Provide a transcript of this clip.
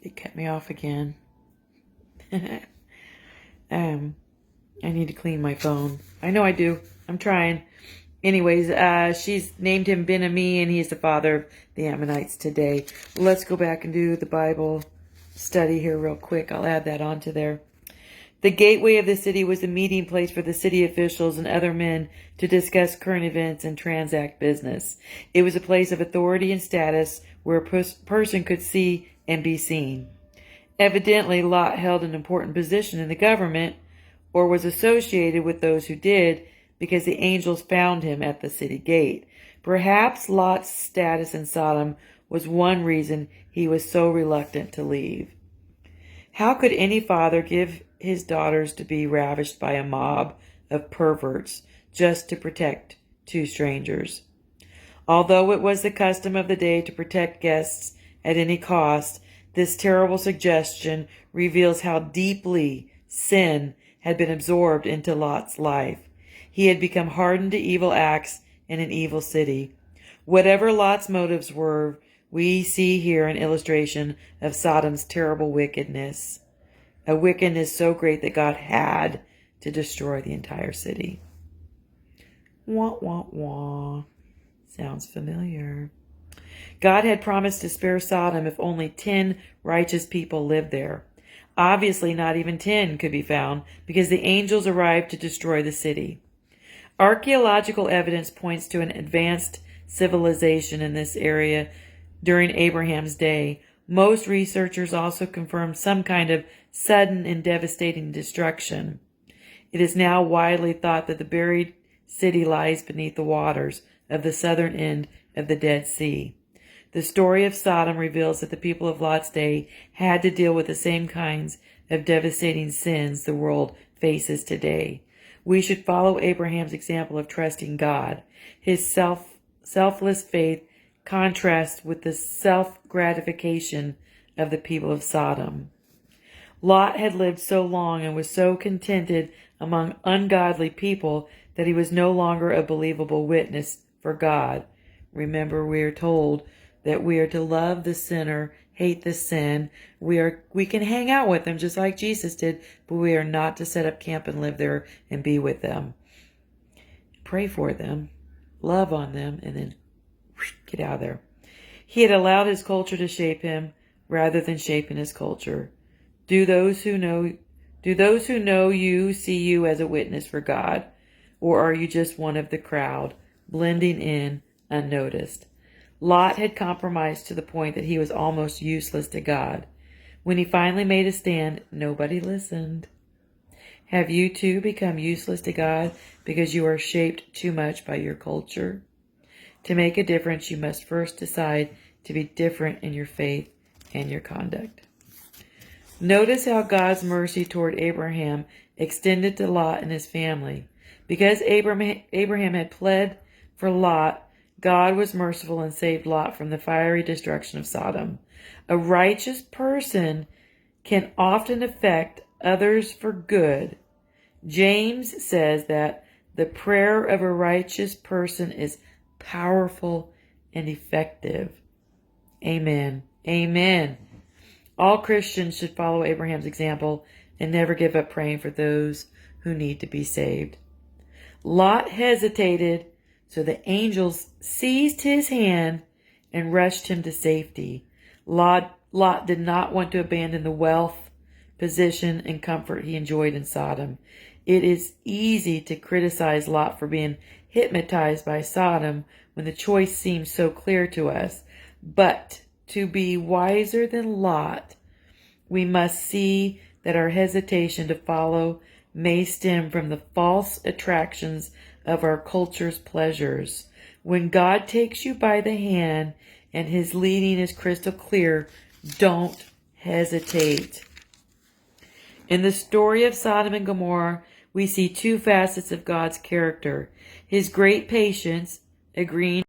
It cut me off again. I need to clean my phone. I know I do. I'm trying. Anyways, she's named him Ben-Ami, and he's the father of the Ammonites today. Let's go back and do the Bible study here real quick. I'll add that onto there. The gateway of the city was the meeting place for the city officials and other men to discuss current events and transact business. It was a place of authority and status where a person could see and be seen. Evidently, Lot held an important position in the government, or was associated with those who did, because the angels found him at the city gate. Perhaps Lot's status in Sodom was one reason he was so reluctant to leave. How could any father give his daughters to be ravished by a mob of perverts just to protect two strangers? Although it was the custom of the day to protect guests at any cost, this terrible suggestion reveals how deeply sin had been absorbed into Lot's life. He had become hardened to evil acts in an evil city. Whatever Lot's motives were, we see here an illustration of Sodom's terrible wickedness. A wickedness so great that God had to destroy the entire city. Wah, wah, wah. Sounds familiar. God had promised to spare Sodom if only 10 righteous people lived there. Obviously, not even 10 could be found because the angels arrived to destroy the city. Archaeological evidence points to an advanced civilization in this area during Abraham's day. Most researchers also confirm some kind of sudden and devastating destruction. It is now widely thought that the buried city lies beneath the waters of the southern end of the Dead Sea. The story of Sodom reveals that the people of Lot's day had to deal with the same kinds of devastating sins the world faces today. We should follow Abraham's example of trusting God. His selfless faith contrasts with the self-gratification of the people of Sodom. Lot had lived so long and was so contented among ungodly people that he was no longer a believable witness for God. Remember, we are told that we are to love the sinner, hate the sin. We can hang out with them just like Jesus did, but we are not to set up camp and live there and be with them. Pray for them, love on them, and then get out of there. He had allowed his culture to shape him rather than shaping his culture. Do those who know you see you as a witness for God, or are you just one of the crowd, blending in unnoticed? Lot had compromised to the point that he was almost useless to God. When he finally made a stand, nobody listened. Have you too become useless to God because you are shaped too much by your culture? To make a difference, you must first decide to be different in your faith and your conduct. Notice how God's mercy toward Abraham extended to Lot and his family. Because Abraham had pled for Lot, God was merciful and saved Lot from the fiery destruction of Sodom. A righteous person can often affect others for good. James says that the prayer of a righteous person is powerful and effective. Amen. Amen. All Christians should follow Abraham's example and never give up praying for those who need to be saved. Lot hesitated, so the angels seized his hand and rushed him to safety. Lot did not want to abandon the wealth, position, and comfort he enjoyed in Sodom. It is easy to criticize Lot for being hypnotized by Sodom when the choice seems so clear to us. But to be wiser than Lot, we must see that our hesitation to follow may stem from the false attractions of our culture's pleasures. When God takes you by the hand and his leading is crystal clear, don't hesitate. In the story of Sodom and Gomorrah, we see two facets of God's character. His great patience, agreeing